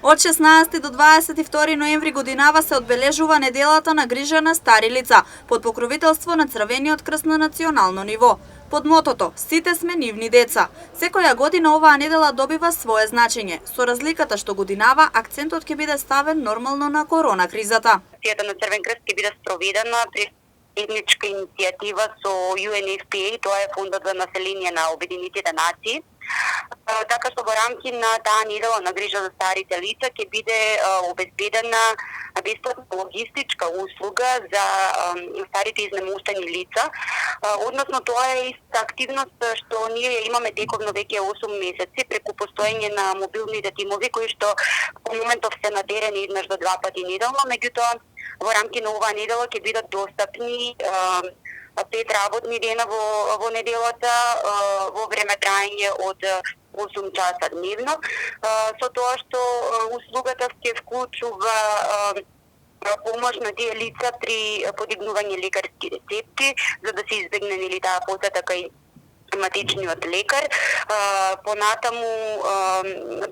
Од 16 до 22 ноември годинава се одбележува неделата на грижа на стари лица под покровителство на Црвениот крст на национално ниво. Под мотото "Сите сме нивни деца". Секоја година оваа недела добива свое значење, со разликата што годинава акцентот ќе биде ставен нормално на корона кризата. Акцијата на Црвен крст ќе биде спроведена при заедничка иницијатива со UNFPA, тоа е Фондот за население на Обединетите нации. Така што во рамки на таа недела на грижа за старите лица ќе биде обезбедена бесплатна логистичка услуга за старите изнемуштени лица. Односно тоа е иста активност што ние ја имаме тековно веќе 8 месеци преку постоење на мобилните тимови кои што во моментов се на терен еднаш до два пати неделно, меѓутоа во рамки на оваа недела ќе бидат достапни 5 работни дена во неделата во време траење од 8 часа дневно, со тоа што услугата ќе вклучува помош на тие лица при подигнување лекарски рецепти, за да се избегне таа посета кај матичниот лекар, понатаму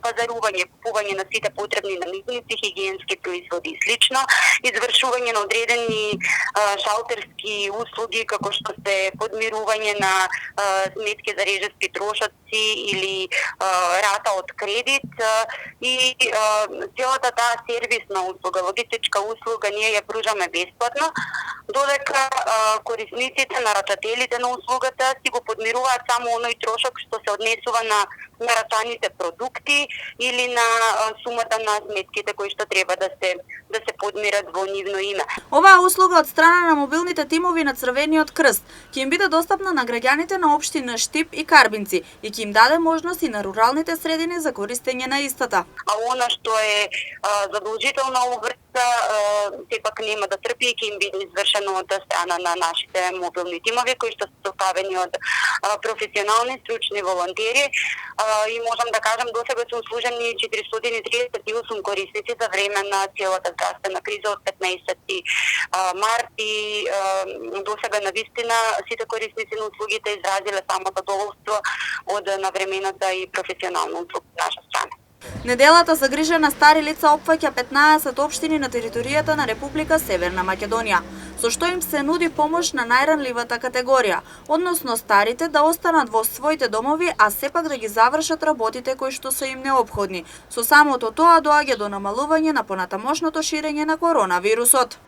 пазарување, купување на сите потребни наmirници, хигиенски производи и слично, извршување на одредени шалтерски услуги како што се подмирување на сметки за режески трошоци или рата од кредит и целата таа сервисна услуга, логистичка услуга ние ја пружаме бесплатно, додека корисниците, нарачателите на услугата си го подмируваат само оној трошок што се однесува на нарачаните продукти или на сумата на сметките кои што треба да се подмират во нивно име. Оваа услуга од страна на мобилните тимови на Црвениот крст ќе им биде достапна на граѓаните на општина Штип и Карбинци и ќе им даде можност и на руралните средини за користење на истата. А она што е задолжителна обврска сепак нема да трпи и ќе им биде извршено од страна на нашите мобилни тимови кои што се составени од професионални стручни волонтери и можам да кажам досега се услужени 438 корисници за време на целата здравствена криза од 15 март и досега навистина сите корисници на услугите изразиле само задоволство од навремената и професионална услуга на наша страна. Неделата за грижа на стари лица опфаќа 15 општини на територијата на Република Северна Македонија, со што им се нуди помош на најранливата категорија, односно старите да останат во своите домови, а сепак да ги завршат работите кои што се им неопходни. Со самото тоа доаѓа до намалување на понатамошното ширење на коронавирусот.